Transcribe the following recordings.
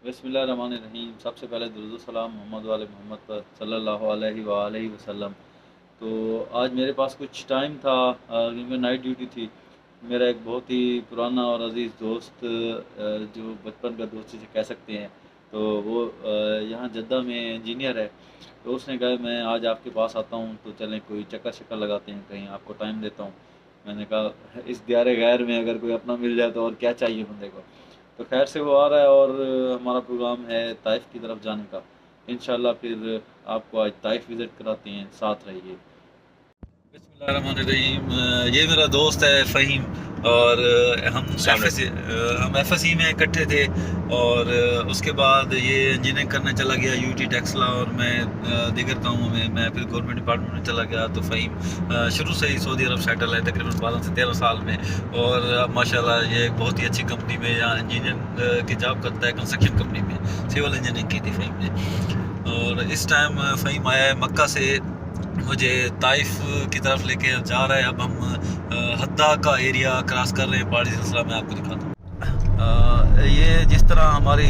बिस्मिल्लाहिर्रहमानिर्रहीम। सबसे पहले दुरूद सलाम मोहम्मद वाले मोहम्मद पर सल्लल्लाहु अलैहि वसल्लम। तो आज मेरे पास कुछ टाइम था क्योंकि नाइट ड्यूटी थी। मेरा एक बहुत ही पुराना और अज़ीज़ दोस्त जो बचपन का दोस्त जिसे कह सकते हैं, तो वो यहाँ जद्दा में इंजीनियर है। तो उसने कहा मैं आज आपके पास आता हूँ, तो चलें कोई चक्कर शक्कर लगाते हैं, कहीं आपको टाइम देता हूँ। मैंने कहा इस दियारे गैर में अगर कोई अपना मिल जाए तो और क्या चाहिए बंदे को। तो खैर से वो आ रहा है और हमारा प्रोग्राम है ताइफ़ की तरफ जाने का। इंशाल्लाह फिर आपको आज ताइफ़ विज़िट कराते हैं, साथ रहिए। बिस्मिल्लाहिर्रहमानिर्रहीम। ये मेरा दोस्त है फ़हीम, और हम एफएससी में इकट्ठे थे, और उसके बाद ये इंजीनियरिंग करने चला गया यूटी टेक्सला, और मैं दीगर कामों में, मैं फिर गवर्नमेंट डिपार्टमेंट में चला गया। तो फ़हीम शुरू से ही सऊदी अरब सेटल है, तकरीबन 12 से 13 साल में, और अब माशाल्लाह ये एक बहुत ही अच्छी कंपनी में यहाँ इंजीनियर की जॉब करता है, कंस्ट्रक्शन कंपनी में सिविल इंजीनियरिंग की थी फ़हीम ने। और इस टाइम फ़हीम आया है मक्का से, मुझे ताइफ की तरफ लेके जा रहा है। अब हम हद्दा का एरिया क्रॉस कर रहे हैं, पहाड़ी सिलसिला में आपको दिखाता हूँ। ये जिस तरह हमारी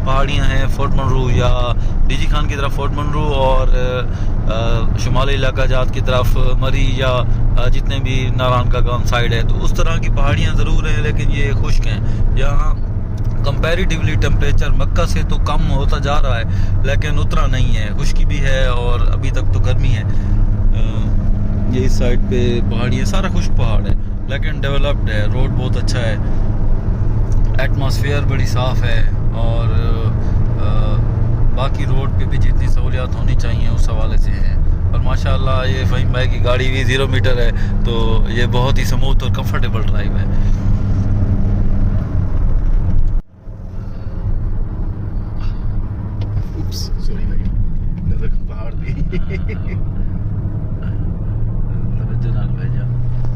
पहाड़ियाँ हैं, फोर्ट मनरू या डीजी खान की तरफ फोर्ट मनरू, और शुमाली इलाका जात की तरफ मरी या जितने भी नारायण का गांव साइड है, तो उस तरह की पहाड़ियाँ ज़रूर हैं, लेकिन ये खुश्क हैं। यहाँ कंपैरेटिवली टेम्परेचर मक्का से तो कम होता जा रहा है, लेकिन उतना नहीं है, खुश्की भी है और अभी तक तो गर्मी है। ये इस साइड पे पहाड़ी है, सारा खुश्क पहाड़ है, लेकिन डेवलप्ड है, रोड बहुत अच्छा है, एटमॉस्फेयर बड़ी साफ़ है, और बाकी रोड पे भी जितनी सहूलियात होनी चाहिए उस हवाले से है। और माशाल्लाह ये फ़हीम भाई की गाड़ी भी 0 मीटर है, तो ये बहुत ही स्मूथ और कंफर्टेबल ड्राइव है। सॉरी भाई, नजर पहाड़ पे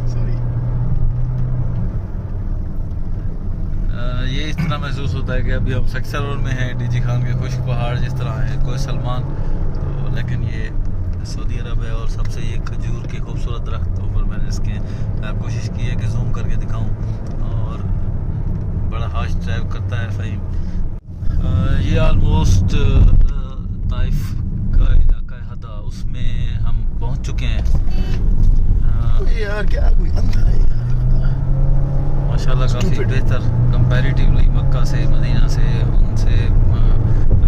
सॉरी। ये इस तरह महसूस होता है कि अभी हम सेक्टर रोड में हैं, डीजी खान के खुश्क पहाड़ जिस तरह है, कोई सलमान तो, लेकिन ये सऊदी अरब है। और सबसे ये खजूर के खूबसूरत दरख्त ऊपर मैंने इसके कोशिश की है कि जूम करके दिखाऊं, और बड़ा हाश ड्राइव करता है फ़हीम। ये आलमोस्ट ताइफ का इलाका है हदा, उसमें हम पहुंच चुके हैं। यार क्या कोई अंदर है यार, माशाल्लाह काफ़ी बेहतर कंपैरेटिवली मक्का से, मदीना से, उनसे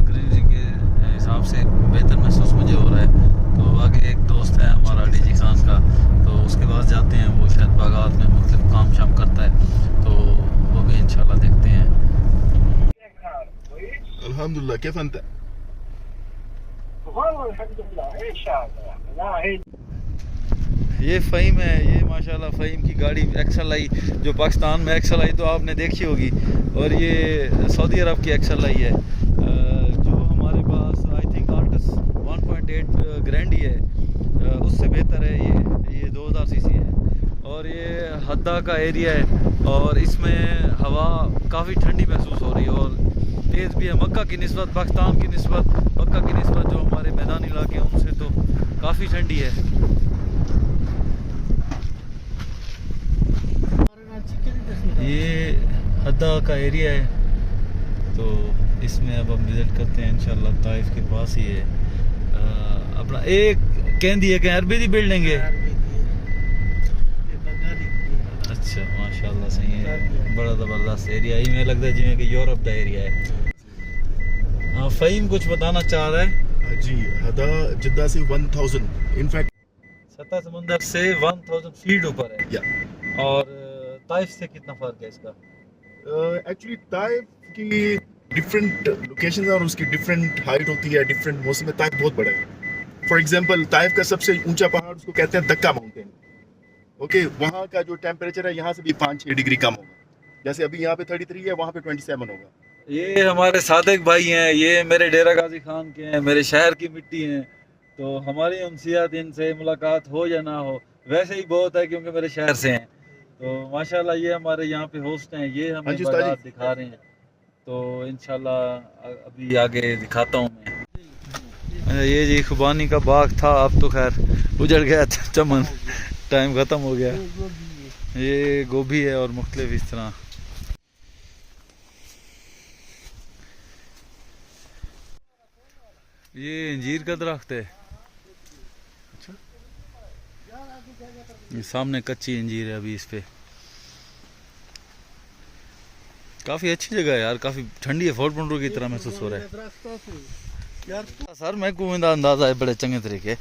ग्रीनरी के हिसाब से बेहतर महसूस मुझे हो रहा है। तो आगे एक दोस्त है हमारा डीजी खान का, तो उसके पास जाते हैं, वो शायद बागात में मुख्तलिफ काम शाम करता है, तो वो भी इंशाल्लाह देखते हैं। अल्हम्दुलिल्लाह, कैफ अंत? ये फ़हीम है, ये माशाल्लाह फ़हीम की गाड़ी एक्सल आई, जो पाकिस्तान में एक्सल आई तो आपने देखी होगी, और ये सऊदी अरब की एक्सल आई है, जो हमारे पास आई थिंक आर्टस 1.8 ग्रैंड ही है, उससे बेहतर है ये 2000 सीसी है, और ये हद्दा का एरिया है, और इसमें हवा काफ़ी ठंडी महसूस हो रही है और तेज़ भी है। मक्का की निस्बत, पाकिस्तान की निस्बत, मक्का की निस्बत जो हमारे मैदानी इलाके हैं उनसे तो काफ़ी ठंडी है। ये हद्दा का एरिया है, तो इसमें अब हम विज़िट करते हैं इंशाल्लाह। ताइफ के पास ही है अपना एक कहती है कि अरबी दी बिल्डिंग है। अच्छा माशाल्लाह, सही है, बड़ा ज़बरदस्त एरिया है, मैं लगता है जिमें कि यूरोप का एरिया है। हाँ, फ़हीम कुछ बताना चाह रहा है जी। हदा जिद्दा से 1000, इनफैक्ट सतह समुंदर से 1000 फीट ऊपर है, और ताइफ से कितना फ़र्क है इसका? एक्चुअली ताइफ की डिफरेंट लोकेशंस और उसकी डिफरेंट हाइट होती है, डिफरेंट मौसम में ताइफ बहुत बड़ा है। फॉर एग्जांपल ताइफ का सबसे ऊंचा पहाड़ उसको कहते हैं दक्का माउंटेन। ओके, वहाँ का जो टेम्परेचर है यहाँ से भी 5-6 डिग्री कम होगा, जैसे अभी यहाँ पे 33 है, वहाँ पे 27 होगा। ये हमारे सादिक भाई हैं, ये मेरे डेरा गाजी खान के हैं, मेरे शहर की मिट्टी हैं, तो हमारी उनसियत इनसे मुलाकात हो या ना हो वैसे ही बहुत है, क्योंकि मेरे शहर से हैं। तो माशाल्लाह ये हमारे यहाँ पे होस्ट हैं, ये हमें बागात दिखा रहे हैं, तो इंशाल्लाह अभी आगे दिखाता हूँ मैं। ये जी खुबानी का बाग था, अब तो खैर उजड़ गया, चमन टाइम ख़त्म हो गया। ये गोभी है और मुख्तलिफ इस तरह ये अंजीर का दरख्त है। अच्छा, ये सामने कच्ची अंजीर है अभी इस पे। काफी अच्छी जगह है यार, काफी ठंडी है, फोर्ट पंडोर की तरह महसूस हो रहा है सर। मैं को अंदाजा है बड़े चंगे तरीके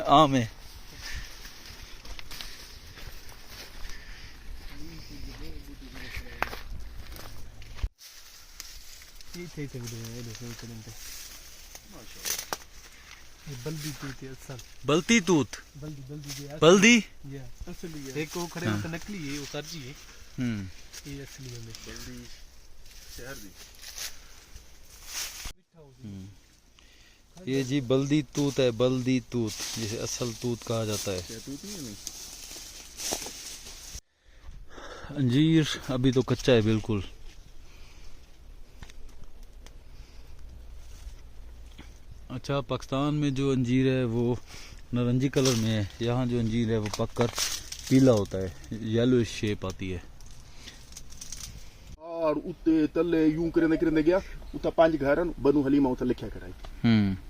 आम है। बल्ती तूत बल्दी एक को खड़े होते नकली है, वो सरजी है, ये असली है। बल्दी शहर दी। ये जी बल्दी तूत है, बल्दी तूत जिसे असल तूत कहा जाता है। अंजीर अभी तो कच्चा है बिल्कुल। अच्छा, पाकिस्तान में जो अंजीर है वो नारंगी कलर में है, यहाँ जो अंजीर है वो पककर पीला होता है, येलो शेप आती है। और उत्ते तले यूं करने गया, उता 5 घर बनु हलीमा उता लिखा खड़ा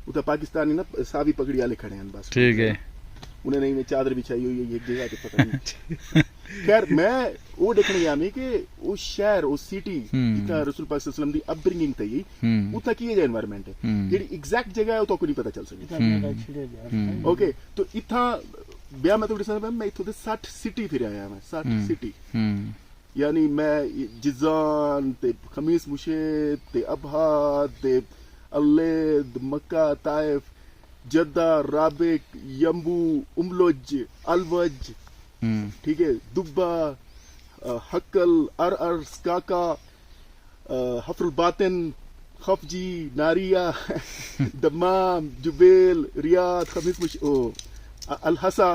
उता पाकिस्तानी ना सावी पगड़ी वाले खड़े हैं बस। ठीक है, उन्हें नहीं में चादर बिछाई हुई है एक जगह पे, पता नहीं। खैर मैं वो देखने गया मैं कि वो शहर वो सिटी इतना रसूल पाक सल्लल्लाहु अलैहि वसल्लम दी अपब्रिंगिंग थी उता की है एनवायरनमेंट है जेडी एग्जैक्ट जगह है तो को नहीं पता चल सके। ओके, तो इथा ब्याह में तो मैं इथों दे 60 सिटी फिर आया मैं, 60 सिटी। यानी मैं जिजान ते खमीस मुशे ते अबहा ते अल्लेद मक्का ताइफ जद्दा राबिक यम्बू उमलोज अलवज, ठीक है, दुब्बा हक्कल अर स्काका हफरुल बातिन खफजी नारिया दमाम जुबेल रियाद खमीस मुश अल हसा।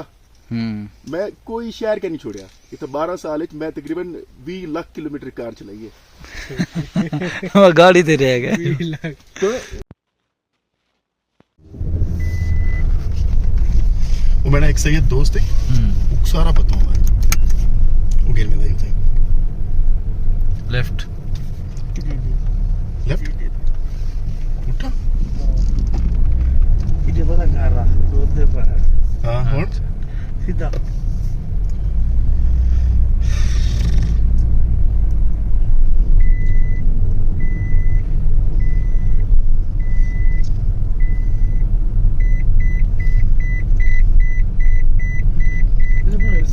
मैं कोई शहर का नहीं छोड़िया। इतना 12 साल मैं तकरीबन 20 लाख किलोमीटर कार चलाई है। गाड़ी दे रहे हैं तो वो मेरा एक सैयद दोस्त है, सारा पता हूँ मैं, वो गेल में होते हैं लेफ्ट उठा इधर बड़ा घर रहा तो उधर पर हाँ और सीधा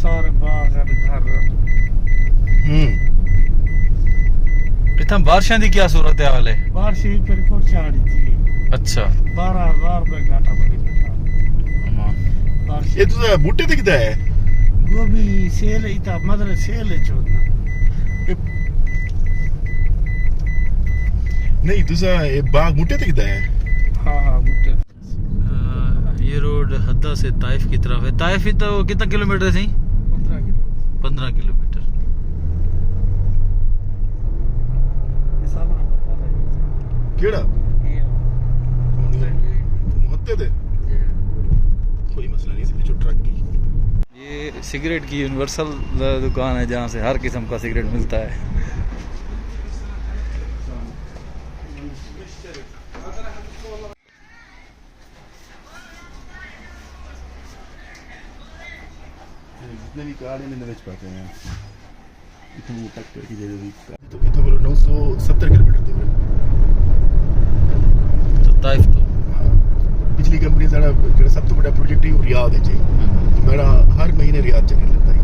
सारे बाग घर। इतना बारिशां दी क्या सूरत हाल है? बारिश पर रिपोर्ट चाड़ी थी। अच्छा, 12,000 रुपए घाटा पड़ी बारिश। ये तो बूटे दिखता है, गोभी सेल इता मदर सेल है चोदना नहीं दूसरा ये बाग बूटे दिखता है। हाँ बूटे। ये रोड हद्दा से ताइफ की तरफ है। ताइफ ही तो कितना किलोमीटर थी? 15 किलोमीटर। केड़ा मुहत्ते थे, कोई मसला नहीं जो ट्रक की। ये सिगरेट की यूनिवर्सल दुकान है जहाँ से हर किस्म का सिगरेट मिलता है। जितने भी कार हैं नवेच पाते हैं इतनी टक्कर की जगह तो इतना बोलो 970 किलोमीटर दूर है तो ताइफ तो पिछली कंपनी सारा जो सब तो बड़ा प्रोजेक्ट है रियाद है जी, तो मेरा हर महीने रियाद चलने लगता है।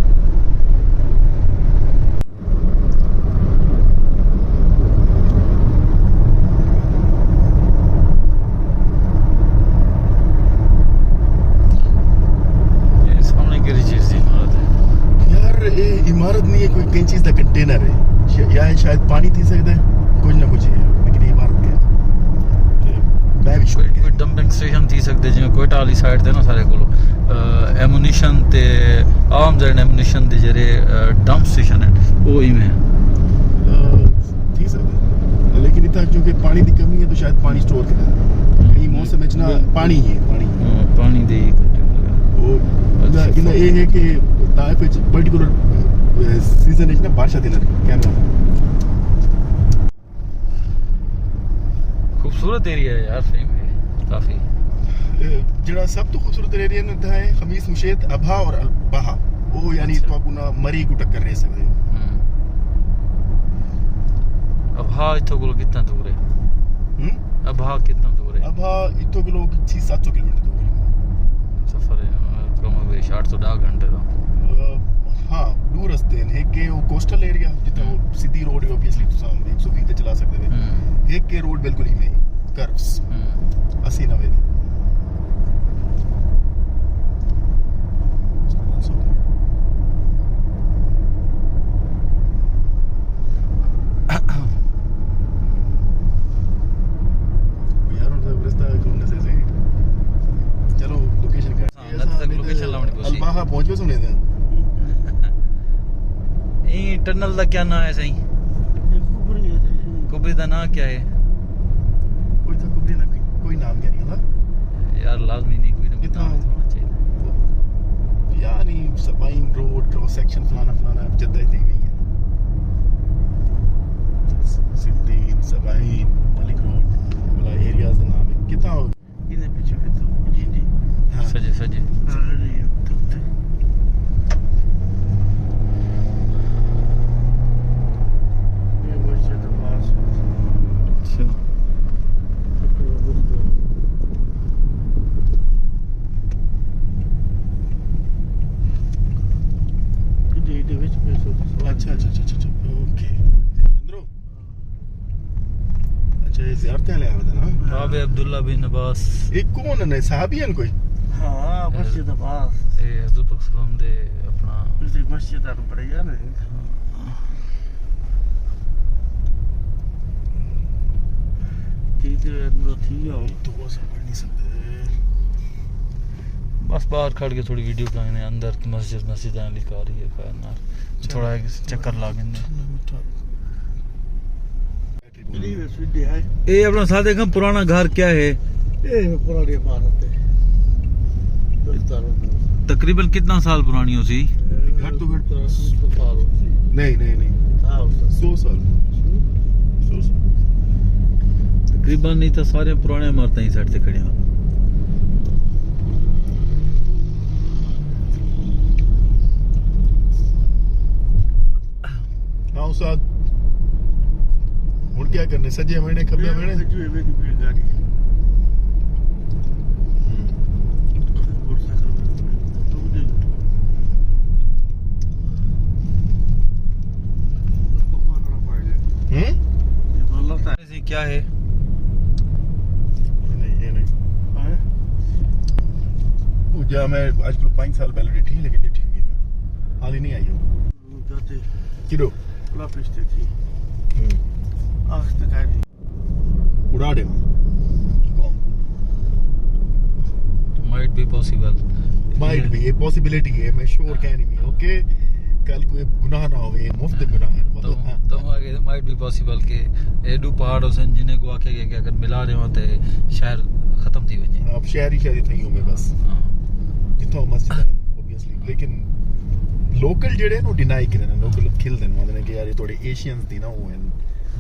इमारत नहीं है, कोई कई चीज का कंटेनर है या शायद पानी थी सकता है, कुछ ना कुछ है, लेकिन इमारत के मैं भी कोई डंपिंग स्टेशन थी सकते जिवें कोयटा वाली साइड ते ना सारे कोल एमुनिशन ते आर्म्स एंड एमुनिशन दे जेरे डंप स्टेशन है वो ही में थी सकता, लेकिन इतना जो कि पानी की कमी है तो शायद पानी स्टोर करना कई मौसम में ना पानी ही है, पानी दे वो इना ये है कि ताइफ विच पर्टिकुलर सीजन है ना बारिश दिन कैमरा खूबसूरत एरिया है यार, सही में काफी। जरा सब तो खूबसूरत एरिया ने था है खमीस मुशेत अभा और अलबाहा वो यानी अच्छा। तो आपको ना मरी को टक्कर रह सकते हो। अभा इथों को कितना दूर है? अभा कितना दूर है? अभा इतो को लोग 600-700 किलोमीटर दूर है। सफर है कम 8-10 घंटे का। हाँ दूर रस्ते हैं के वो कोस्टल एरिया जितना वो सीधी रोड है ऑब्वियसली तो सामने 120 चला सकते हैं। एक के रोड बिल्कुल ही में कर्व्स 80-90 अलबाहा पहुंच गए सुने थे ये टनल का क्या नाम है सही? कुबरी का नाम क्या है? कोई तो कुबरी ना कोई नाम क्या नहीं होता यार, लाजमी नहीं कोई ना कितना होना चाहिए यानी सबाइन रोड क्रॉस सेक्शन फलाना जद्दा इतनी में है सिद्दीन सबाइन मलिक रोड वाला एरियाज का नाम है कितना इधर पीछे पे तो जी जी सजे सजे अच्छा ओके अंदरो अच्छा ये ज़ियारत ले आया था ना बाबे अब्दुल्ला बिन अब्बास एक कौन है साहबी है कोई हाँ मस्जिद अब्बास ए हजरत पाक सल्लल्लाहु दे अपना इसी मस्जिद आ पड़ेगा ना ठीक है अंदर थी हो तो वो सब पढ़ नहीं सकते बस बाहर खड़ के थोड़ी वीडियो बनाने अंदर की मस्जिद लिखा रही है खैर ना थोड़ा एक चक्कर लागेंगे। ए अपना साथ देखा पुराना घर क्या है? ये पुरानी इमारत है तकरीबन कितना साल पुरानी हो सी? घर तो घर नहीं 100 साल तकरीबन नहीं तो सारे पुराने इमारतें ही साइड से खड़े हैं। हाँ उस्ताद और क्या करने सजे महीने खबे महीने गाड़ी क्या है? ये नहीं पूजा मैं आज 5 साल पहले बैठी लेकिन ये ठीक है मैं हाल ही नहीं आई हूँ किलो पिछते थी आख तक आई उड़ा दे माइट बी ये पॉसिबिलिटी है मैं श्योर कह नहीं ओके कल कोई गुनाह ना होवे मुफ्त गुनाह है तो आगे माइट बी पॉसिबल के एडू पहाड़ हुसन जिन्हें को आके के अगर मिला रहे होते शहर खत्म थी वजे अब शहरी थई हूं मैं बस जितो मस्जिद है ऑब्वियसली लेकिन लोकल जेड़े नो डिनाई करन लोकल खिल देन मतलब कि यार ये थोड़े एशियंस दी ना वो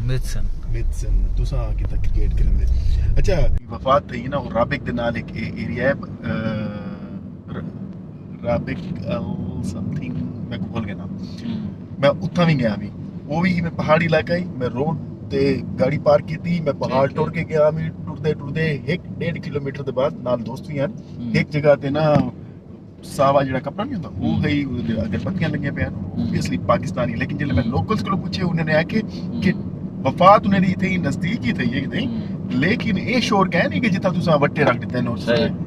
मिथसन तुसा की तक क्रिएट करन दे। अच्छा वफात थई ना राबिक दे नाल एक एरिया है राबिक समथिंग मैं भूल गया ना मैं उत्था भी गया भी वो भी मैं पहाड़ी इलाका ही मैं रोड ते गाड़ी पार्क की थी मैं पहाड़ टुर के गया मैं टुरदे 1.5 किलोमीटर के बाद नाल दोस्त भी हैं एक जगह ते ना सावा जेड़ा कपड़ा नहीं होता वो है अगर पत्तियां लगे पे ऑब्वियसली पाकिस्तानी लेकिन जब मैं लोकल्स को पूछे उन्होंने आके कि वफात उन्हें दी थी नजदीक ही थी कि लेकिन ये शोर कह नहीं कि जितना तुसा वट्टे रख देते हैं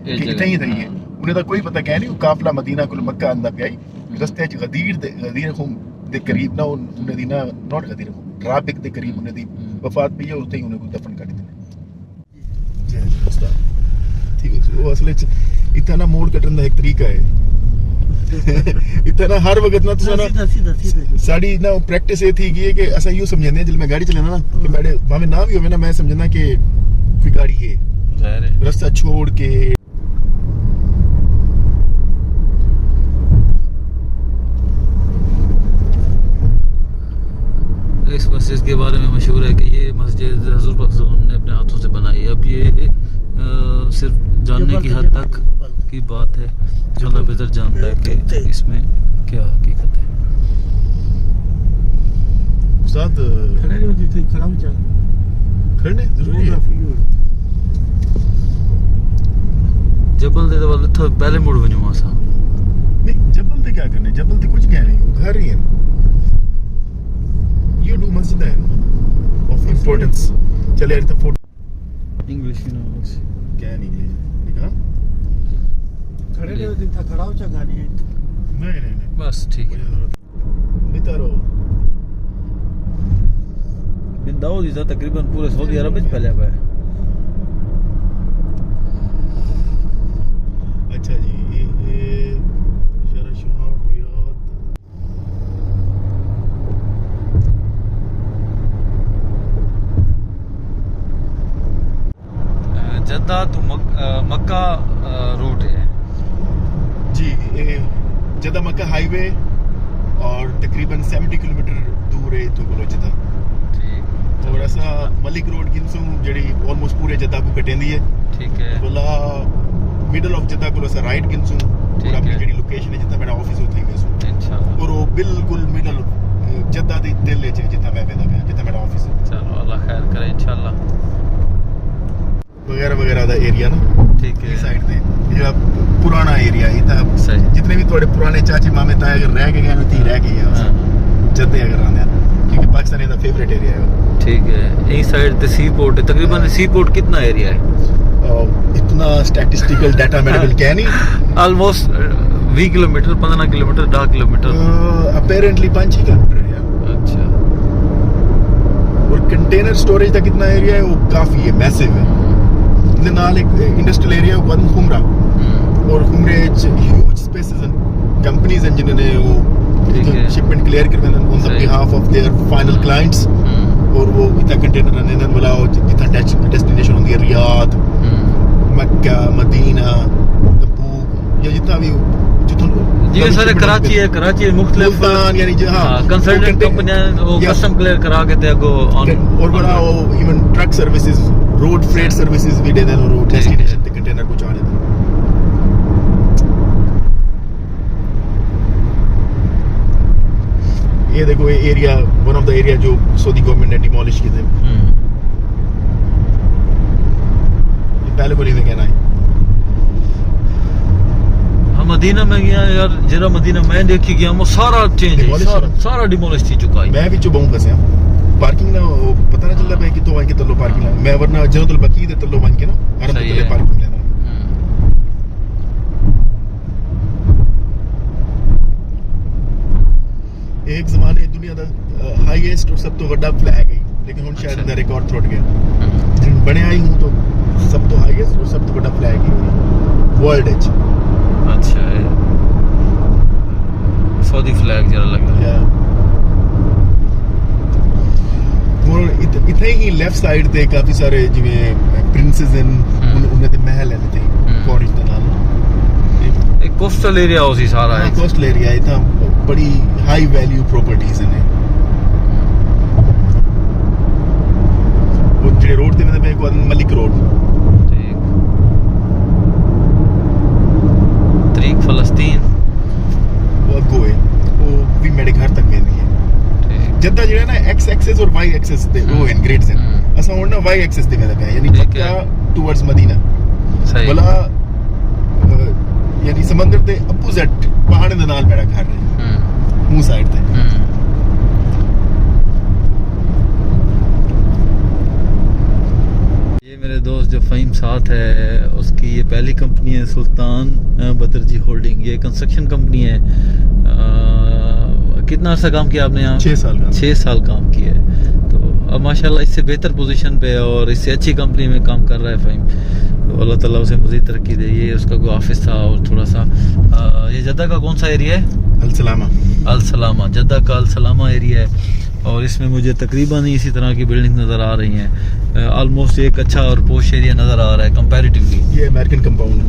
कि इतनी ही थी है उन्हें तो कोई पता कह नहीं काफला मदीना को मक्का आंदा पे आई रस्ते च गदीर खुम दे करीब ना उन्हें दी ना नॉट गदीर खुम राबिक दे करीब उन्हें दी वफात पे उते ही उन्हें को दफन कर दिते जय उस्ताद ठीक है वो असले इतना मोड़ कटन दा एक तरीका है इतना हर वक्त ना तो साड़ी ना प्रैक्टिस ये थी कि असा यूं समझने जब मैं गाड़ी चलाना ना कि मेरे भावे ना भी होवे ना मैं समझना कि कोई गाड़ी है रास्ता छोड़ के इस बस मस्जिद के बारे में मशहूर है कि ये मस्जिद हज़रत पाक सल्लल्लाहु अलैहि वसल्लम ने अपने हाथों से बनाई। अब ये सिर्फ जानने की हद तक की बात है, अल्लाह बेहतर जानता है कि इसमें क्या हकीकत है। उस्ताद खड़े नहीं होती थी, खड़ा ऊंचा खड़े जरूरी है। जबल दे वाले तो पहले मुड़ वञो असां। नहीं जबल ते क्या करने, जबल ते कुछ क्या नहीं, घर ही है। ये दो मस्जिद है ऑफ इंपॉर्टेंस। चले यार फोटो इंग्लिश यू नो क्या नहीं दिखा। खड़े नहीं होती था, खड़ा ऊंचा गाड़ी है। नहीं बस ठीक है। मितारो बिन दाऊद इज़ा तकरीबन पूरे सऊदी अरब में फैला हुआ है। अच्छा जी, ये शहर शुहार रियाद। जद्दा तो मक्का रूट है जी। ये जद्दा मक्का हाईवे और तकरीबन 70 किलोमीटर दूर है तो बोलो जद्दा। ठीक। और ऐसा मलिक रोड गिनसूं जड़ी ऑलमोस्ट पूरे जद्दा को कटेंदी है। ठीक है। बोला मिडल ऑफ जद्दा को ऐसा राइट गिनसूं और अपनी जड़ी लोकेशन है जितना मेरा ऑफिस होता है वैसे इंशाल्लाह। और वो बिल्कुल मिडल जद्दा दी दिल है जितना मैं बैठा है, जितना मेरा ऑफिस है। चलो अल्लाह खैर करे इंशाल्लाह। वगैरह वगैरह दा एरिया ना ठीक है। इस साइड ते ये पुराना एरिया है था। सही। जितने भी थोड़े पुराने चाचे मामे ताए अगर रह के गए ना ती रह के गए जद्दे अगर आने, क्योंकि पाकिस्तान का फेवरेट एरिया है वो। ठीक है। यही साइड ते सी पोर्ट है। तकरीबन सी पोर्ट कितना एरिया है? इतना स्टैटिस्टिकल डाटा मेरे बिल क्या नहीं। Almost 20 kilometre 15 kilometre 10 kilometre apparently 5 kilometre है यार। अच्छा। और कंटेनर स्टोरेज का कितना एरिया है वो काफी है, मैसिव है। इधर नाल एक इंडस्ट्रियल एरिया है वन खुमरा और खुमरे ह्यूज स्पेसेस एंड कंपनीज हैं जिन्होंने वो शिपमेंट क्लियर करवाए on the behalf of their final clients. और वो इतना कंटेनर रहने देन वाला जितना डेस्टिनेशन होंगे रियाद, मक्का, मदीना, तबूक या जितना भी जी सारे कराची है। कराची में मुख्तलिफ मुल्तान यानी हां कंसल्टेंट कंपनियां वो कस्टम क्लियर करा के ते गो ऑन। और बड़ा वो even truck services, road freight services भी दे देन और डेस्टिनेशन ते कंटेनर पहुंचा देन। ये देखो ये area one of the area जो सऊदी गवर्नमेंट ने डिमोलिश किए थे। ये पहले को नहीं कहना है। हम मदीना में गया यार, जरा मदीना मैं देखी गया वो सारा चेंज है, सारा डिमोलिश थी चुका है। मैं भी चुबाऊं फंसे पार्किंग ना पता ना चलता है कि तो वहीं के तल्लो पार्किंग है। मैं वरना जनतुल बकी दे तल्लो वहीं के ना आराम से पार्किंग लेना। एक जमाने दुनिया दा हाईएस्ट और सब तो बड़ा फ्लैग है, लेकिन हुन शायद दा रिकॉर्ड टूट गया। जिन बने आई हूं तो सब तो हाईएस्ट और सब तो बड़ा फ्लैग है वर्ल्ड एज। अच्छा है सऊदी फ्लैग जरा लग रहा है। और इतने ही लेफ्ट साइड ते काफी सारे जिवें प्रिंसेस इन उन्हें ते महल है थे फॉरेस्ट दा नाल। एक कोस्टल एरिया होसी सारा है। कोस्टल एरिया इतना बड़ी हाई वैल्यू प्रॉपर्टीज ने। वो जे रोड ते में एक मलिक रोड ठीक तरीक फलस्तीन वो अगो है वो भी मेरे घर तक वेंदी है। जद्दा जेड़ा ना एक्स एक्सेस और वाई एक्सेस ते वो इन ग्रेड्स हैं। असा हुन ना वाई एक्सेस ते वेंदा है यानी मक्का टुवर्ड्स मदीना। सही। भला यानी समंदर ते अपोजिट पहाड़ दे नाल मेरा घर है मुंह साइड ते। ये मेरे दोस्त जो फहीम साथ है उसकी ये पहली कंपनी है सुल्तान बदरजी होल्डिंग। ये कंस्ट्रक्शन कंपनी है। कितना अर्सा काम किया आपने यहाँ? 6 साल का। 6 साल काम किया है तो अब माशाल्लाह इससे बेहतर पोजीशन पे है और इससे अच्छी कंपनी में काम कर रहा है फहीम। तो अल्लाह ताला उसे मज़ीद तरक्की दे। ये उसका कोई ऑफिस था और थोड़ा सा ये जद्दा का कौन सा एरिया है? अल सलामा। जद्दा का अल सलामा एरिया है और इसमें मुझे तकरीबन इसी तरह की बिल्डिंग नज़र आ रही हैं। ऑलमोस्ट एक अच्छा और पोश एरिया नज़र आ रहा है कंपैरेटिवली। ये अमेरिकन कंपाउंड है।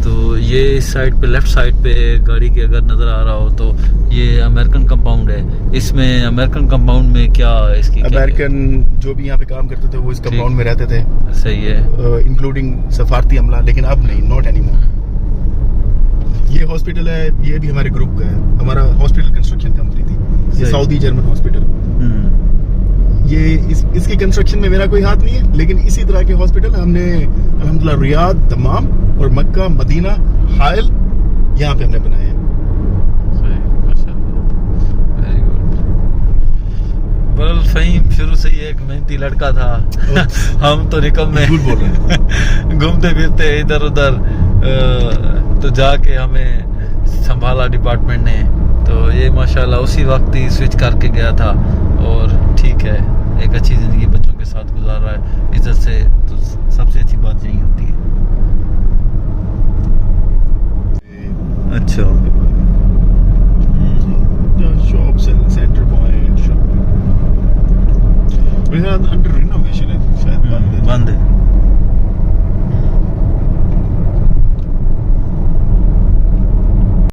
तो ये इस साइड पे, लेफ्ट साइड पे गाड़ी के अगर नज़र आ रहा हो तो ये अमेरिकन कंपाउंड है। इसमें अमेरिकन कंपाउंड में क्या इसकी अमेरिकन जो भी यहाँ पे काम करते थे वो इस कंपाउंड में रहते थे। सही है। इंक्लूडिंग सफारती अमला, लेकिन अब नहीं, नॉट एनीमोर। ये हॉस्पिटल है, ये भी हमारे ग्रुप का है। हमारा हॉस्पिटल कंस्ट्रक्शन कंपनी थी, ये सऊदी जर्मन हॉस्पिटल। ये इसकी कंस्ट्रक्शन में मेरा कोई हाथ नहीं है, लेकिन इसी तरह के हॉस्पिटल हमने अल्हम्दुलिल्लाह रियाद, दमाम और मक्का, मदीना, हाइल यहाँ पे हमने बनाए हैं। Very good. फहीम शुरू से ही एक मेहनती लड़का था। हम तो निकम्मे घूमते फिरते इधर उधर, तो जाके हमें संभाला डिपार्टमेंट ने। तो ये माशाल्लाह उसी वक्त ही स्विच करके गया था और ठीक है, एक अच्छी ज़िंदगी बच्चों के साथ गुजार रहा है। इज्जत से तो सबसे अच्छी बात यही होती है।